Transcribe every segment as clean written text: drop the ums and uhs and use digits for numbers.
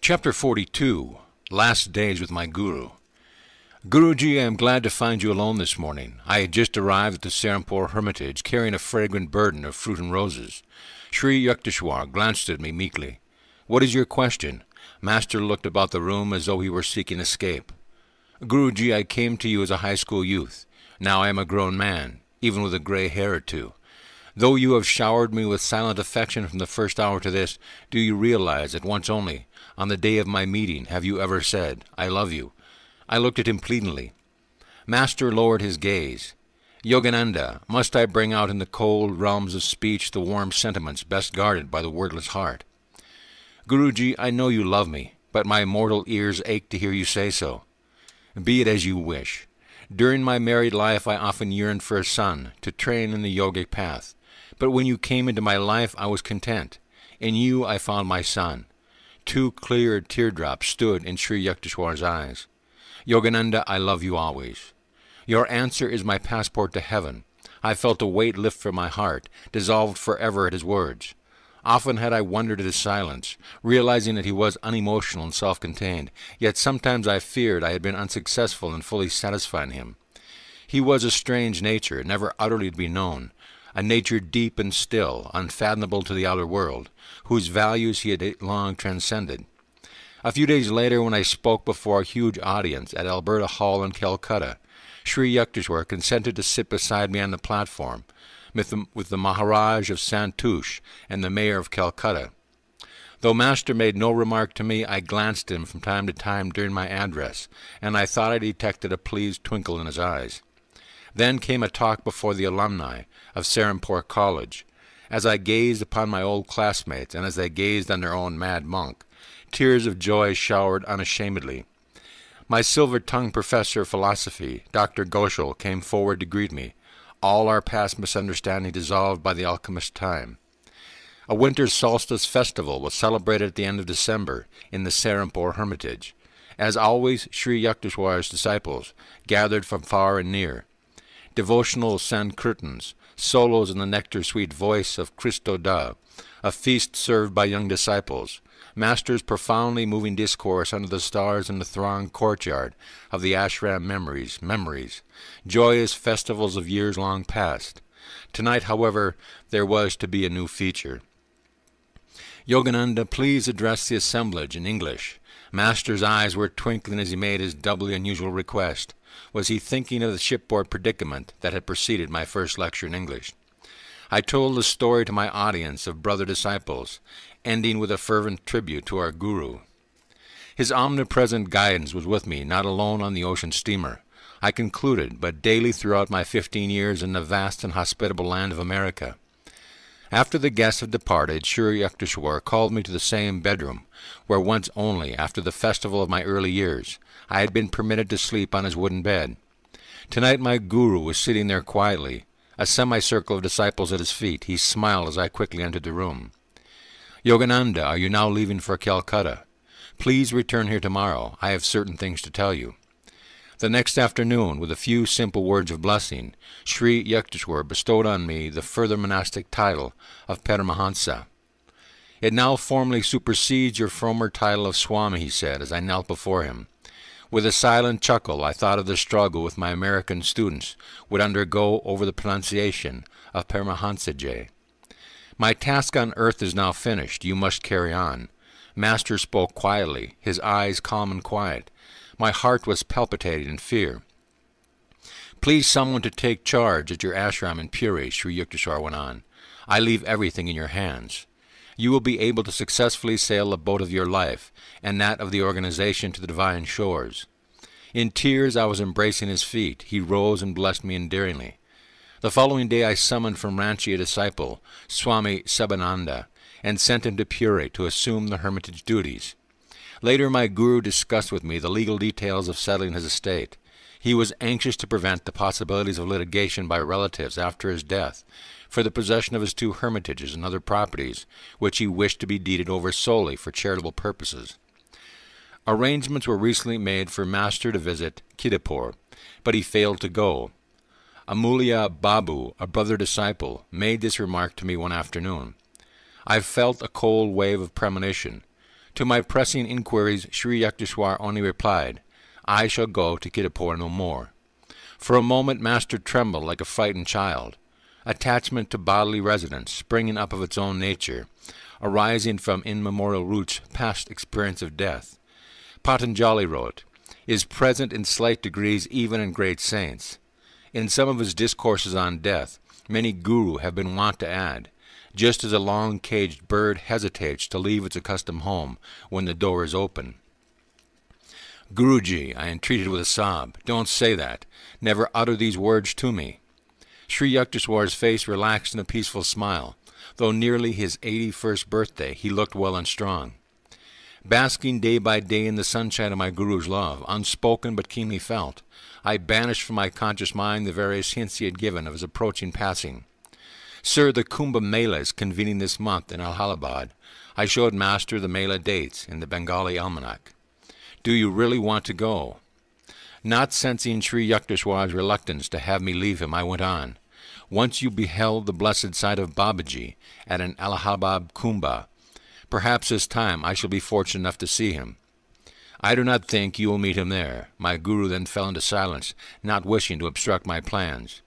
Chapter 42, Last Days with My Guru. Guruji, I am glad to find you alone this morning. I had just arrived at the Serampore hermitage, carrying a fragrant burden of fruit and roses. Sri Yukteswar glanced at me meekly. What is your question? Master looked about the room as though he were seeking escape. Guruji, I came to you as a high school youth. Now I am a grown man, even with a gray hair or two. Though you have showered me with silent affection from the first hour to this, do you realize that once only, on the day of my meeting, have you ever said, I love you? I looked at him pleadingly. Master lowered his gaze. Yogananda, must I bring out in the cold realms of speech the warm sentiments best guarded by the wordless heart? Guruji, I know you love me, but my mortal ears ache to hear you say so. Be it as you wish. During my married life I often yearned for a son, to train in the yogic path. But when you came into my life I was content. In you I found my son. Two clear teardrops stood in Sri Yukteswar's eyes. Yogananda, I love you always. Your answer is my passport to heaven. I felt a weight lift from my heart, dissolved forever at his words. Often had I wondered at his silence, realizing that he was unemotional and self-contained, yet sometimes I feared I had been unsuccessful in fully satisfying him. He was a strange nature, never utterly to be known, a nature deep and still, unfathomable to the outer world, whose values he had long transcended. A few days later, when I spoke before a huge audience at Alberta Hall in Calcutta, Sri Yukteswar consented to sit beside me on the platform, with the Maharaj of Santouche and the Mayor of Calcutta. Though Master made no remark to me, I glanced at him from time to time during my address, and I thought I detected a pleased twinkle in his eyes. Then came a talk before the alumni of Serampore College. As I gazed upon my old classmates, and as they gazed on their own mad monk, tears of joy showered unashamedly. My silver-tongued professor of philosophy, Dr. Ghosh, came forward to greet me, all our past misunderstanding dissolved by the alchemist's time. A winter solstice festival was celebrated at the end of December in the Serampore hermitage. As always, Sri Yukteswar's disciples gathered from far and near. Devotional sankirtans, solos in the nectar-sweet voice of Christo Da, a feast served by young disciples, Master's profoundly moving discourse under the stars in the thronged courtyard of the ashram memories, joyous festivals of years long past. Tonight, however, there was to be a new feature. Yogananda, please address the assemblage in English. Master's eyes were twinkling as he made his doubly unusual request. Was he thinking of the shipboard predicament that had preceded my first lecture in English? I told the story to my audience of brother disciples, ending with a fervent tribute to our Guru. His omnipresent guidance was with me, not alone on the ocean steamer, I concluded, but daily throughout my 15 years in the vast and hospitable land of America. After the guests had departed, Sri Yukteswar called me to the same bedroom, where once only, after the festival of my early years, I had been permitted to sleep on his wooden bed. Tonight my Guru was sitting there quietly, a semicircle of disciples at his feet. He smiled as I quickly entered the room. Yogananda, are you now leaving for Calcutta? Please return here tomorrow. I have certain things to tell you. The next afternoon, with a few simple words of blessing, Sri Yukteswar bestowed on me the further monastic title of Paramahansa. It now formally supersedes your former title of Swami, he said, as I knelt before him. With a silent chuckle, I thought of the struggle with my American students would undergo over the pronunciation of Paramahansa. My task on earth is now finished. You must carry on. Master spoke quietly, his eyes calm and quiet. My heart was palpitating in fear. Please someone to take charge at your ashram in Puri, Sri Yukteswar went on. I leave everything in your hands. You will be able to successfully sail the boat of your life, and that of the organization to the divine shores. In tears I was embracing his feet. He rose and blessed me endearingly. The following day I summoned from Ranchi a disciple, Swami Sabananda, and sent him to Puri to assume the hermitage duties. Later my Guru discussed with me the legal details of settling his estate. He was anxious to prevent the possibilities of litigation by relatives after his death for the possession of his 2 hermitages and other properties, which he wished to be deeded over solely for charitable purposes. Arrangements were recently made for Master to visit Kidapur, but he failed to go. Amulya Babu, a brother disciple, made this remark to me one afternoon. I felt a cold wave of premonition. To my pressing inquiries, Sri Yukteswar only replied, "I shall go to Kiddapur no more." For a moment Master trembled like a frightened child. Attachment to bodily residence, springing up of its own nature, arising from immemorial roots past experience of death. Patanjali wrote, is present in slight degrees even in great saints. In some of his discourses on death, many guru have been wont to add, just as a long-caged bird hesitates to leave its accustomed home when the door is open. "Guruji," I entreated with a sob, "don't say that. Never utter these words to me." Sri Yukteswar's face relaxed in a peaceful smile. Though nearly his 81st birthday, he looked well and strong. Basking day by day in the sunshine of my Guru's love, unspoken but keenly felt, I banished from my conscious mind the various hints he had given of his approaching passing. "Sir, the Kumbh Mela is convening this month in Allahabad." I showed Master the Mela dates in the Bengali almanac. "Do you really want to go?" Not sensing Sri Yukteswar's reluctance to have me leave him, I went on. "Once you beheld the blessed sight of Babaji at an Allahabad Kumbh, perhaps this time I shall be fortunate enough to see him." "I do not think you will meet him there." My Guru then fell into silence, not wishing to obstruct my plans.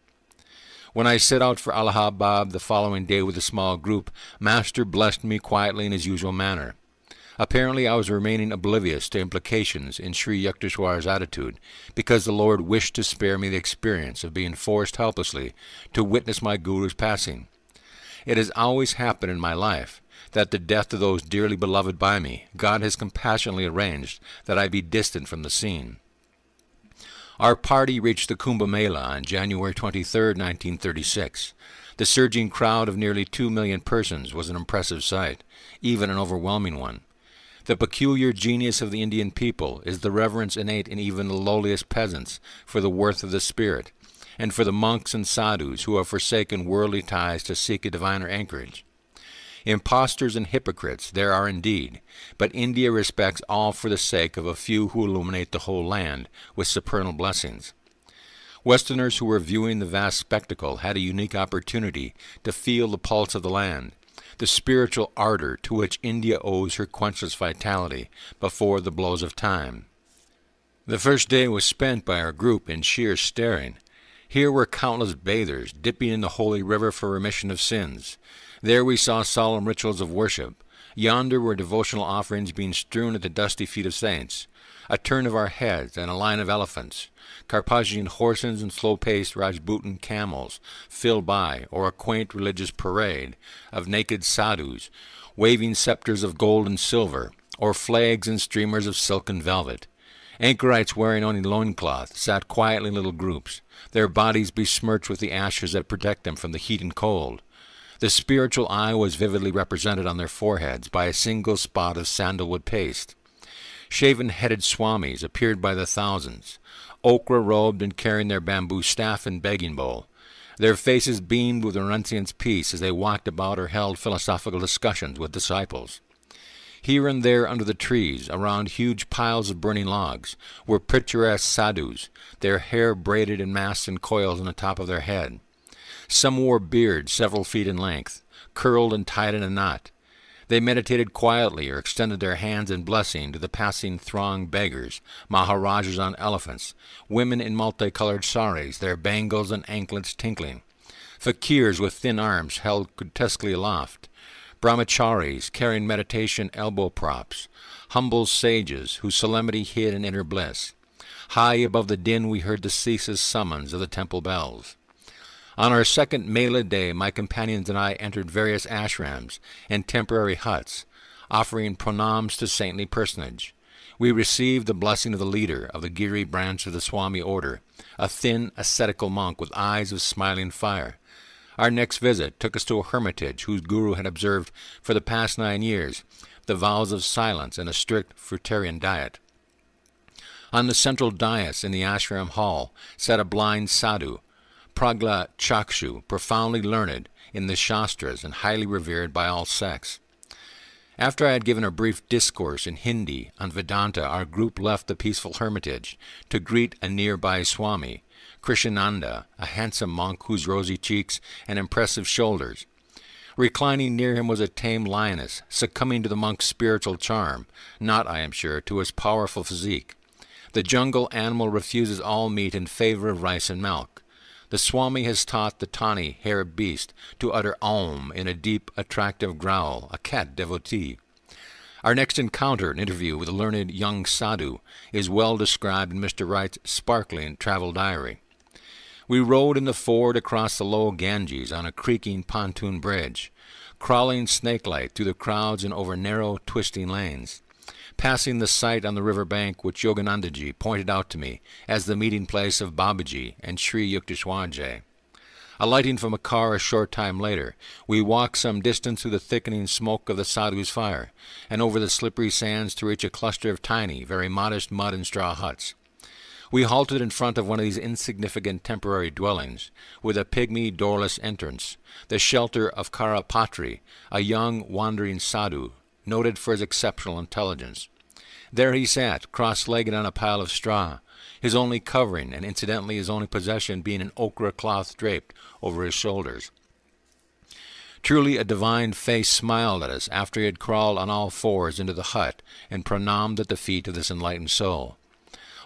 When I set out for Allahabad the following day with a small group, Master blessed me quietly in his usual manner. Apparently I was remaining oblivious to implications in Sri Yukteswar's attitude, because the Lord wished to spare me the experience of being forced helplessly to witness my Guru's passing. It has always happened in my life that the death of those dearly beloved by me, God has compassionately arranged that I be distant from the scene. Our party reached the Kumbh Mela on January 23, 1936. The surging crowd of nearly 2 million persons was an impressive sight, even an overwhelming one. The peculiar genius of the Indian people is the reverence innate in even the lowliest peasants for the worth of the spirit, and for the monks and sadhus who have forsaken worldly ties to seek a diviner anchorage. Impostors and hypocrites there are indeed, but India respects all for the sake of a few who illuminate the whole land with supernal blessings. Westerners who were viewing the vast spectacle had a unique opportunity to feel the pulse of the land, the spiritual ardor to which India owes her quenchless vitality before the blows of time. The first day was spent by our group in sheer staring. Here were countless bathers dipping in the holy river for remission of sins. There we saw solemn rituals of worship. Yonder were devotional offerings being strewn at the dusty feet of saints. A turn of our heads and a line of elephants, Carpathian horses and slow-paced Rajputan camels filled by, or a quaint religious parade of naked sadhus, waving scepters of gold and silver, or flags and streamers of silk and velvet. Anchorites wearing only loincloth sat quietly in little groups, their bodies besmirched with the ashes that protect them from the heat and cold. The spiritual eye was vividly represented on their foreheads by a single spot of sandalwood paste. Shaven-headed swamis appeared by the thousands, ochre-robed and carrying their bamboo staff and begging bowl. Their faces beamed with renunciance peace as they walked about or held philosophical discussions with disciples. Here and there under the trees, around huge piles of burning logs, were picturesque sadhus, their hair braided and massed in coils on the top of their head. Some wore beards several feet in length, curled and tied in a knot. They meditated quietly or extended their hands in blessing to the passing throng beggars, maharajas on elephants, women in multicolored saris, their bangles and anklets tinkling, fakirs with thin arms held grotesquely aloft, brahmacharis carrying meditation elbow props, humble sages whose solemnity hid in inner bliss. High above the din we heard the ceaseless summons of the temple bells. On our second Mela day, my companions and I entered various ashrams and temporary huts, offering pranams to saintly personage. We received the blessing of the leader of the Giri branch of the Swami order, a thin, ascetical monk with eyes of smiling fire. Our next visit took us to a hermitage whose guru had observed for the past 9 years the vows of silence and a strict fruitarian diet. On the central dais in the ashram hall sat a blind sadhu, Pragla Chakshu, profoundly learned in the Shastras and highly revered by all sects. After I had given a brief discourse in Hindi on Vedanta, our group left the peaceful hermitage to greet a nearby Swami, Krishnananda, a handsome monk whose rosy cheeks and impressive shoulders Reclining near him was a tame lioness, succumbing to the monk's spiritual charm, not, I am sure, to his powerful physique. The jungle animal refuses all meat in favor of rice and milk. The Swami has taught the tawny, haired beast to utter Om in a deep, attractive growl, a cat devotee. Our next encounter, an interview with a learned young sadhu, is well described in Mr. Wright's sparkling travel diary. We rode in the ford across the low Ganges on a creaking pontoon bridge, crawling snake-like through the crowds and over narrow, twisting lanes, passing the site on the river bank which Yoganandaji pointed out to me as the meeting place of Babaji and Sri Yukteswarji. Alighting from a car a short time later, we walked some distance through the thickening smoke of the sadhu's fire, and over the slippery sands to reach a cluster of tiny, very modest mud and straw huts. We halted in front of one of these insignificant temporary dwellings, with a pygmy doorless entrance, the shelter of Karapatri, a young wandering sadhu, noted for his exceptional intelligence. There he sat, cross-legged on a pile of straw, his only covering, and incidentally his only possession, being an ochre cloth draped over his shoulders. Truly a divine face smiled at us after he had crawled on all fours into the hut and pranamed at the feet of this enlightened soul,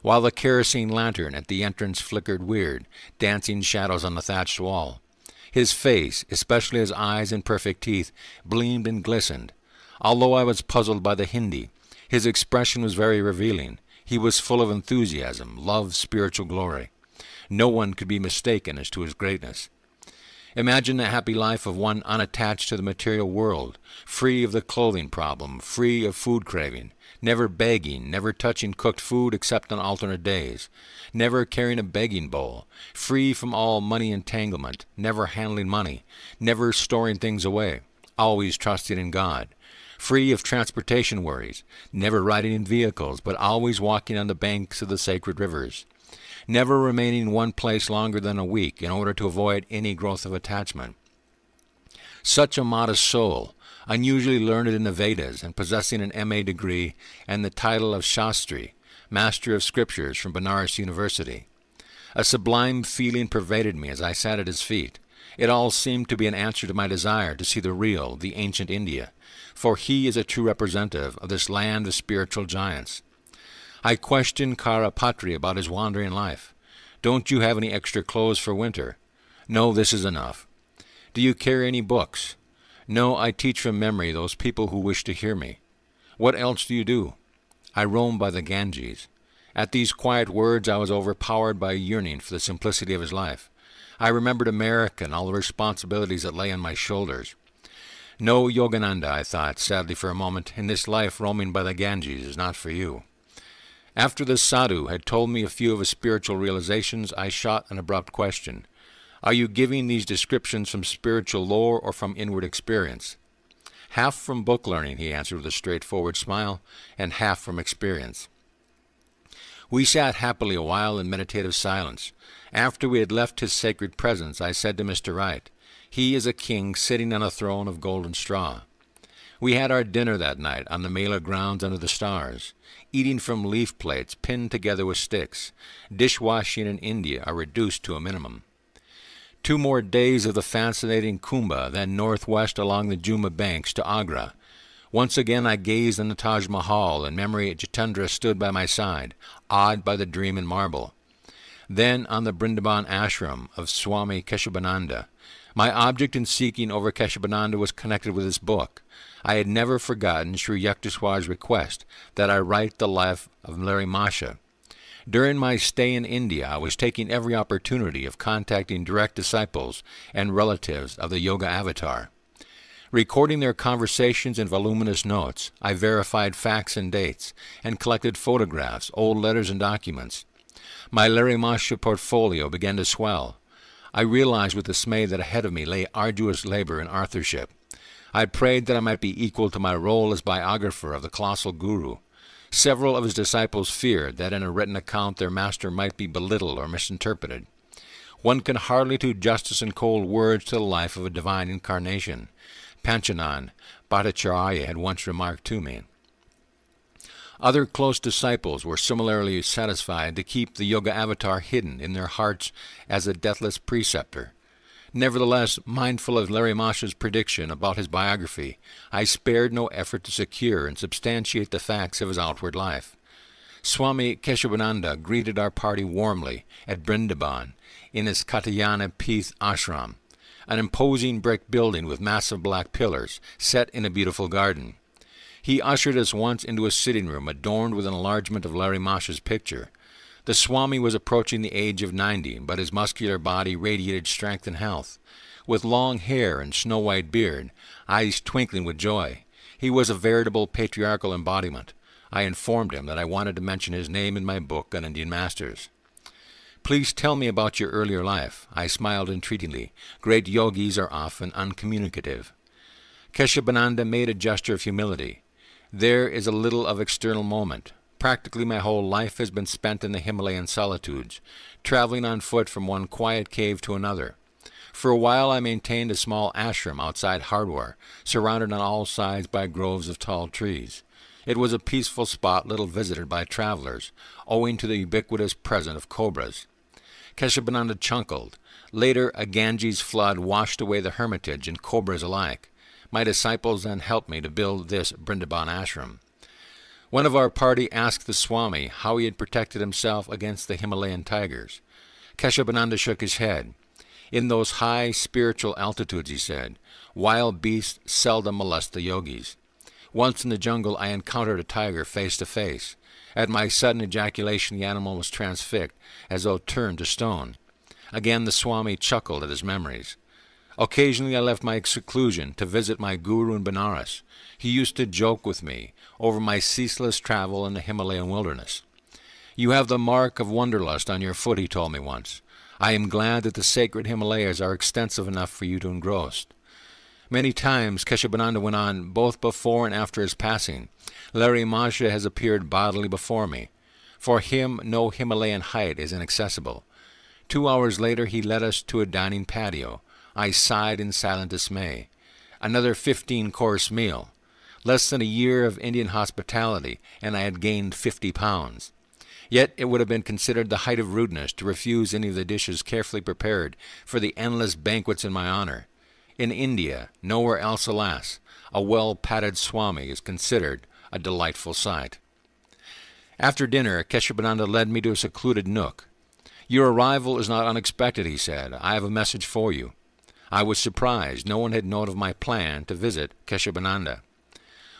while the kerosene lantern at the entrance flickered weird, dancing shadows on the thatched wall. His face, especially his eyes and perfect teeth, gleamed and glistened. Although I was puzzled by the Hindi, his expression was very revealing. He was full of enthusiasm, love, spiritual glory. No one could be mistaken as to his greatness. Imagine the happy life of one unattached to the material world, free of the clothing problem, free of food craving, never begging, never touching cooked food except on alternate days, never carrying a begging bowl, free from all money entanglement, never handling money, never storing things away, always trusting in God, free of transportation worries, never riding in vehicles, but always walking on the banks of the sacred rivers, never remaining in one place longer than a week in order to avoid any growth of attachment. Such a modest soul, unusually learned in the Vedas and possessing an M.A. degree and the title of Shastri, Master of Scriptures from Benares University. A sublime feeling pervaded me as I sat at his feet. It all seemed to be an answer to my desire to see the real, the ancient India, for he is a true representative of this land of spiritual giants. I questioned Karapatri about his wandering life. Don't you have any extra clothes for winter? No, this is enough. Do you carry any books? No, I teach from memory those people who wish to hear me. What else do you do? I roam by the Ganges. At these quiet words I was overpowered by a yearning for the simplicity of his life. I remembered America and all the responsibilities that lay on my shoulders. No, Yogananda, I thought, sadly for a moment, in this life roaming by the Ganges is not for you. After the sadhu had told me a few of his spiritual realizations, I shot an abrupt question. Are you giving these descriptions from spiritual lore or from inward experience? Half from book learning, he answered with a straightforward smile, and half from experience. We sat happily a while in meditative silence. After we had left his sacred presence, I said to Mr. Wright, he is a king sitting on a throne of golden straw. We had our dinner that night on the Mela grounds under the stars, eating from leaf plates pinned together with sticks. Dishwashing in India are reduced to a minimum. 2 more days of the fascinating Kumbh, then northwest along the Juma banks to Agra. Once again I gazed on the Taj Mahal, and memory Jitendra stood by my side, awed by the dream in marble. Then on the Vrindavan ashram of Swami Keshabananda. My object in seeking over Keshabananda was connected with this book. I had never forgotten Sri Yukteswar's request that I write the life of Larry Masha. During my stay in India, I was taking every opportunity of contacting direct disciples and relatives of the Yoga avatar. Recording their conversations in voluminous notes, I verified facts and dates, and collected photographs, old letters and documents. My Larry Masha portfolio began to swell. I realized with dismay that ahead of me lay arduous labor and authorship. I prayed that I might be equal to my role as biographer of the colossal guru. Several of his disciples feared that in a written account their master might be belittled or misinterpreted. One can hardly do justice in cold words to the life of a divine incarnation. Panchanan Bhattacharya had once remarked to me. Other close disciples were similarly satisfied to keep the Yoga avatar hidden in their hearts as a deathless preceptor. Nevertheless, mindful of Larry Mash's prediction about his biography, I spared no effort to secure and substantiate the facts of his outward life. Swami Keshavananda greeted our party warmly at Brindaban in his Katyayana Peeth ashram, an imposing brick building with massive black pillars set in a beautiful garden. He ushered us once into a sitting room adorned with an enlargement of Larry Mash's picture. The Swami was approaching the age of 90, but his muscular body radiated strength and health. With long hair and snow-white beard, eyes twinkling with joy, he was a veritable patriarchal embodiment. I informed him that I wanted to mention his name in my book on Indian masters. "Please tell me about your earlier life." I smiled entreatingly. Great yogis are often uncommunicative. Keshavananda made a gesture of humility. "There is a little of external moment. Practically my whole life has been spent in the Himalayan solitudes, traveling on foot from one quiet cave to another. For a while I maintained a small ashram outside Hardwar, surrounded on all sides by groves of tall trees. It was a peaceful spot little visited by travelers, owing to the ubiquitous presence of cobras." Keshavananda chuckled. "Later, a Ganges flood washed away the hermitage and cobras alike. My disciples then helped me to build this Brindaban ashram." One of our party asked the Swami how he had protected himself against the Himalayan tigers. Keshavananda shook his head. "In those high spiritual altitudes," he said, "wild beasts seldom molest the yogis. Once in the jungle I encountered a tiger face to face. At my sudden ejaculation the animal was transfixed, as though turned to stone." Again the Swami chuckled at his memories. "Occasionally I left my seclusion to visit my guru in Benares. He used to joke with me over my ceaseless travel in the Himalayan wilderness. 'You have the mark of wanderlust on your foot,' he told me once. 'I am glad that the sacred Himalayas are extensive enough for you to engross.'" Many times, Keshavananda went on, both before and after his passing, Larry Masha has appeared bodily before me. For him no Himalayan height is inaccessible. 2 hours later he led us to a dining patio. I sighed in silent dismay. Another 15-course meal. Less than a year of Indian hospitality, and I had gained 50 pounds. Yet it would have been considered the height of rudeness to refuse any of the dishes carefully prepared for the endless banquets in my honor. In India, nowhere else, alas, a well-padded Swami is considered a delightful sight. After dinner, Keshavananda led me to a secluded nook. "Your arrival is not unexpected," he said. "I have a message for you." I was surprised. No one had known of my plan to visit Keshavananda.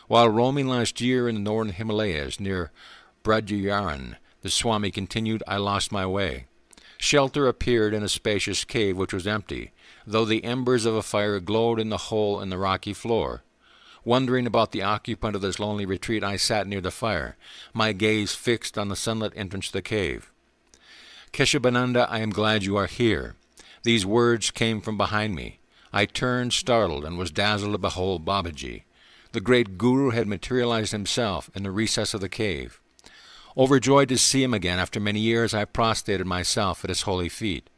"While roaming last year in the northern Himalayas near Brajayaran," the Swami continued, "I lost my way. Shelter appeared in a spacious cave which was empty, though the embers of a fire glowed in the hole in the rocky floor. Wondering about the occupant of this lonely retreat, I sat near the fire, my gaze fixed on the sunlit entrance to the cave. 'Keshavananda, I am glad you are here.' These words came from behind me. I turned startled and was dazzled to behold Babaji. The great Guru had materialized himself in the recess of the cave. Overjoyed to see him again after many years, I prostrated myself at his holy feet.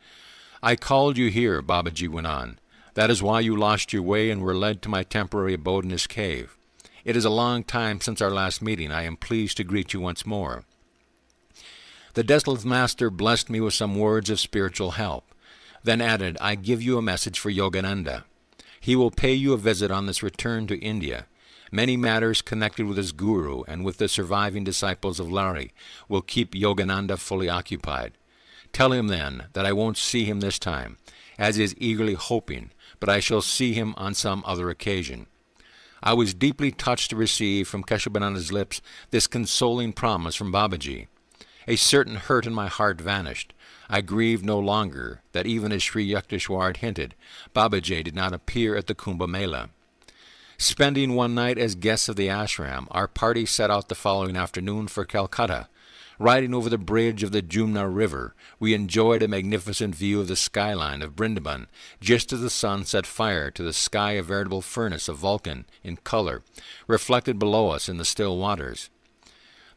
'I called you here,' Babaji went on. 'That is why you lost your way and were led to my temporary abode in this cave. It is a long time since our last meeting. I am pleased to greet you once more.' The desolate master blessed me with some words of spiritual help, then added, 'I give you a message for Yogananda. He will pay you a visit on this return to India. Many matters connected with his guru and with the surviving disciples of Larry will keep Yogananda fully occupied. Tell him, then, that I won't see him this time, as he is eagerly hoping, but I shall see him on some other occasion.' I was deeply touched to receive from Keshavananda's lips this consoling promise from Babaji. A certain hurt in my heart vanished. I grieved no longer that, even as Sri Yukteswar had hinted, Babaji did not appear at the Kumbh Mela. Spending one night as guests of the ashram, our party set out the following afternoon for Calcutta. Riding over the bridge of the Jumna River, we enjoyed a magnificent view of the skyline of Brindaban, just as the sun set fire to the sky, a veritable furnace of Vulcan in color, reflected below us in the still waters.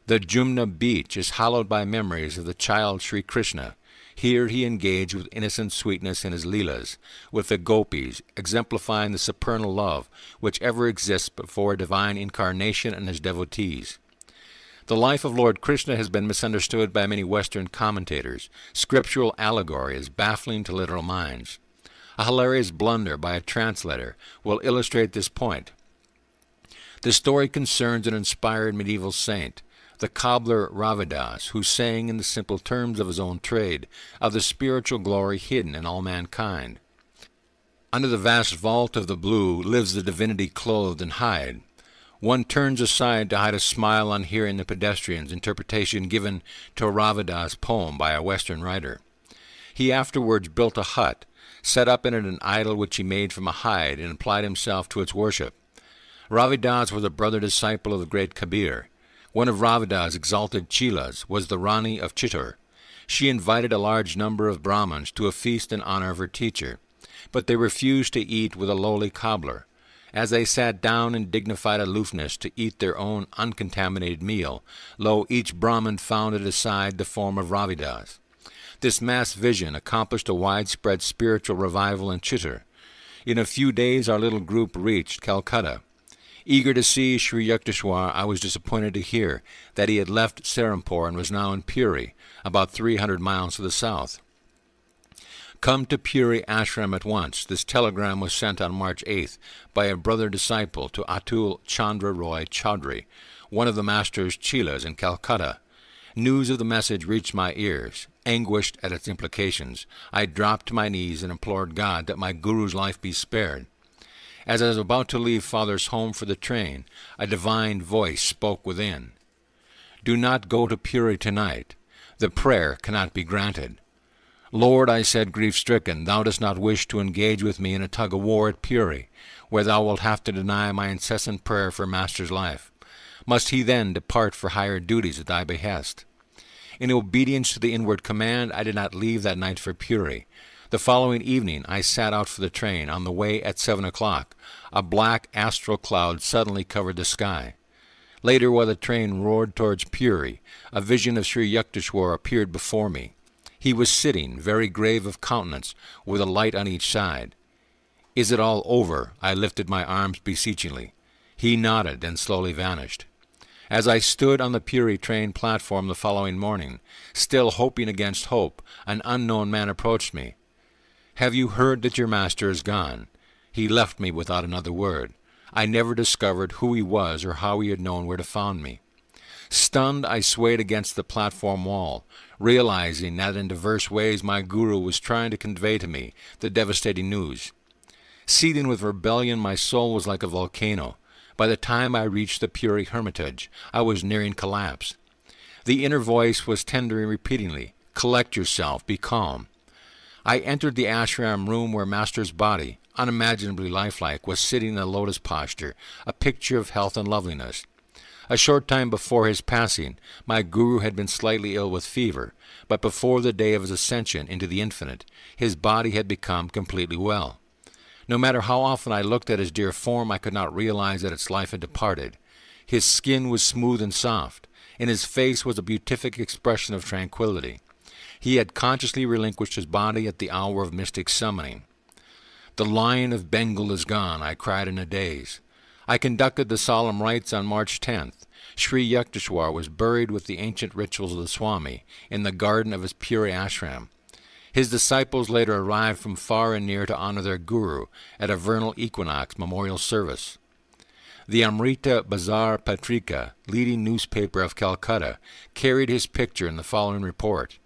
The Jumna beach is hallowed by memories of the child Sri Krishna. Here he engaged with innocent sweetness in his leelas, with the gopis, exemplifying the supernal love which ever exists before a divine incarnation and his devotees. The life of Lord Krishna has been misunderstood by many Western commentators. Scriptural allegory is baffling to literal minds. A hilarious blunder by a translator will illustrate this point. The story concerns an inspired medieval saint, the cobbler Ravidas, who sang in the simple terms of his own trade of the spiritual glory hidden in all mankind. Under the vast vault of the blue lives the divinity clothed in hide. One turns aside to hide a smile on hearing the pedestrian's interpretation given to a Ravidas poem by a Western writer. He afterwards built a hut, set up in it an idol which he made from a hide, and applied himself to its worship. Ravidas was a brother disciple of the great Kabir. One of Ravidas' exalted chelas was the Rani of Chittor. She invited a large number of Brahmins to a feast in honor of her teacher, but they refused to eat with a lowly cobbler. As they sat down in dignified aloofness to eat their own uncontaminated meal, lo, each Brahmin found at his side the form of Ravidas. This mass vision accomplished a widespread spiritual revival in Chittor. In a few days our little group reached Calcutta. Eager to see Sri Yukteswar, I was disappointed to hear that he had left Serampore and was now in Puri, about 300 miles to the south. Come to Puri Ashram at once. This telegram was sent on March 8th by a brother disciple to Atul Chandra Roy Chaudhry, one of the master's chelas in Calcutta. News of the message reached my ears. Anguished at its implications, I dropped to my knees and implored God that my guru's life be spared. As I was about to leave Father's home for the train, a divine voice spoke within. Do not go to Puri tonight. The prayer cannot be granted. Lord, I said, grief-stricken, thou dost not wish to engage with me in a tug-of-war at Puri, where thou wilt have to deny my incessant prayer for Master's life. Must he then depart for higher duties at thy behest? In obedience to the inward command, I did not leave that night for Puri. The following evening I sat out for the train. On the way at 7 o'clock, a black astral cloud suddenly covered the sky. Later, while the train roared towards Puri, a vision of Sri Yukteswar appeared before me. He was sitting, very grave of countenance, with a light on each side. Is it all over? I lifted my arms beseechingly. He nodded and slowly vanished. As I stood on the Puri train platform the following morning, still hoping against hope, an unknown man approached me. Have you heard that your master is gone? He left me without another word. I never discovered who he was or how he had known where to find me. Stunned, I swayed against the platform wall, realizing that in diverse ways my guru was trying to convey to me the devastating news. Seething with rebellion, my soul was like a volcano. By the time I reached the Puri hermitage, I was nearing collapse. The inner voice was tendering repeatedly, collect yourself, be calm. I entered the ashram room where Master's body, unimaginably lifelike, was sitting in a lotus posture, a picture of health and loveliness. A short time before his passing, my guru had been slightly ill with fever, but before the day of his ascension into the infinite, his body had become completely well. No matter how often I looked at his dear form, I could not realize that its life had departed. His skin was smooth and soft. In his face was a beatific expression of tranquility. He had consciously relinquished his body at the hour of mystic summoning. The Lion of Bengal is gone, I cried in a daze. I conducted the solemn rites on March 10th. Sri Yukteswar was buried with the ancient rituals of the Swami in the garden of his Puri ashram. His disciples later arrived from far and near to honor their guru at a vernal equinox memorial service. The Amrita Bazar Patrika, leading newspaper of Calcutta, carried his picture in the following report.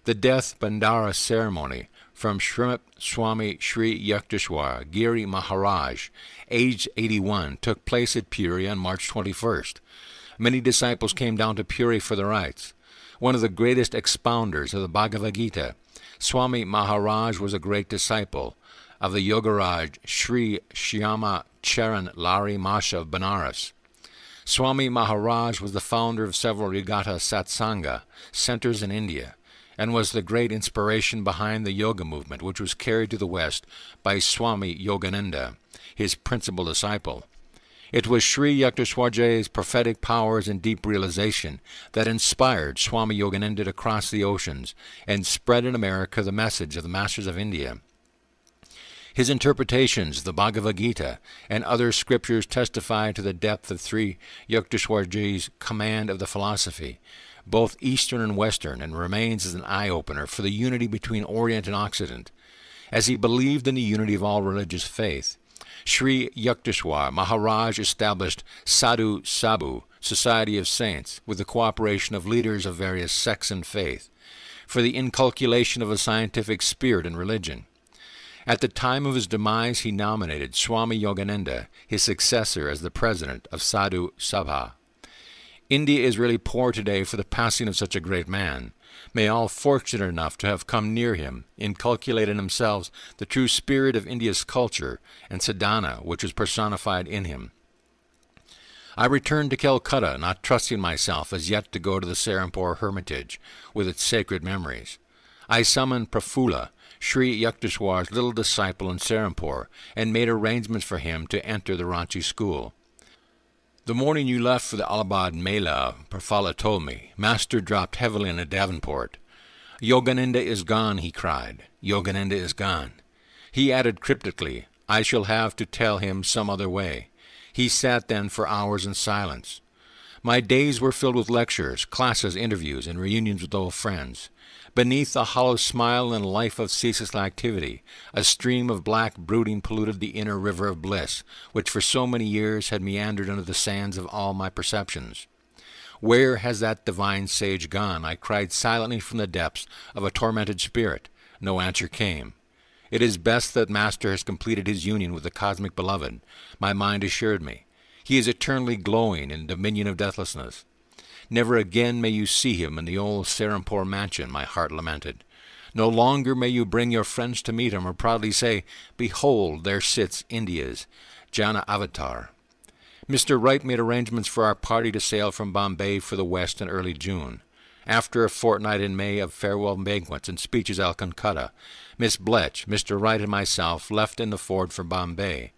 The death Bandara ceremony from Srimad Swami Sri Yukteswar Giri Maharaj, aged 81, took place at Puri on March 21st. Many disciples came down to Puri for the rites. One of the greatest expounders of the Bhagavad Gita, Swami Maharaj, was a great disciple of the Yogaraj Sri Shyama Charan Lari Masha of Banaras. Swami Maharaj was the founder of several Regatta Satsanga centers in India, and was the great inspiration behind the yoga movement, which was carried to the West by Swami Yogananda, his principal disciple. It was Sri Yukteswarji's prophetic powers and deep realization that inspired Swami Yogananda to cross the oceans and spread in America the message of the Masters of India. His interpretations of the Bhagavad Gita and other scriptures testify to the depth of Sri Yukteswarji's command of the philosophy, both Eastern and Western, and remains as an eye-opener for the unity between Orient and Occident. as he believed in the unity of all religious faith. Sri Yukteswar Maharaj established Sadhu Sabhu, Society of Saints, with the cooperation of leaders of various sects and faith, for the inculcation of a scientific spirit in religion. At the time of his demise, he nominated Swami Yogananda, his successor, as the president of Sadhu Sabha. India is really poor today for the passing of such a great man. May all fortunate enough to have come near him inculcate in themselves the true spirit of India's culture and sadhana, which was personified in him. I returned to Calcutta, not trusting myself as yet to go to the Serampore Hermitage with its sacred memories. I summoned Prafulla, Sri Yukteswar's little disciple in Serampore, and made arrangements for him to enter the Ranchi school. The morning you left for the Allahabad Mela, Prafulla told me, Master dropped heavily in a Davenport. Yogananda is gone, he cried. Yogananda is gone. He added cryptically, I shall have to tell him some other way. He sat then for hours in silence. My days were filled with lectures, classes, interviews, and reunions with old friends. Beneath a hollow smile and a life of ceaseless activity, a stream of black brooding polluted the inner river of bliss, which for so many years had meandered under the sands of all my perceptions. Where has that divine sage gone? I cried silently from the depths of a tormented spirit. No answer came. It is best that Master has completed his union with the cosmic beloved, my mind assured me. He is eternally glowing in the dominion of deathlessness. Never again may you see him in the old Serampore mansion, my heart lamented. No longer may you bring your friends to meet him or proudly say, Behold, there sits India's Jana Avatar. Mr. Wright made arrangements for our party to sail from Bombay for the West in early June. After a fortnight in May of farewell banquets and speeches at Calcutta, Miss Bletch, Mr. Wright, and myself left in the Ford for Bombay.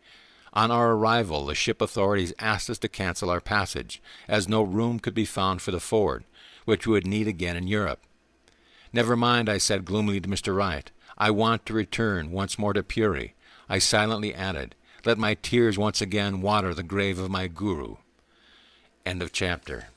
On our arrival, the ship authorities asked us to cancel our passage, as no room could be found for the Ford, which we would need again in Europe. Never mind, I said gloomily to Mr. Wright. I want to return once more to Puri. I silently added, let my tears once again water the grave of my Guru. End of chapter.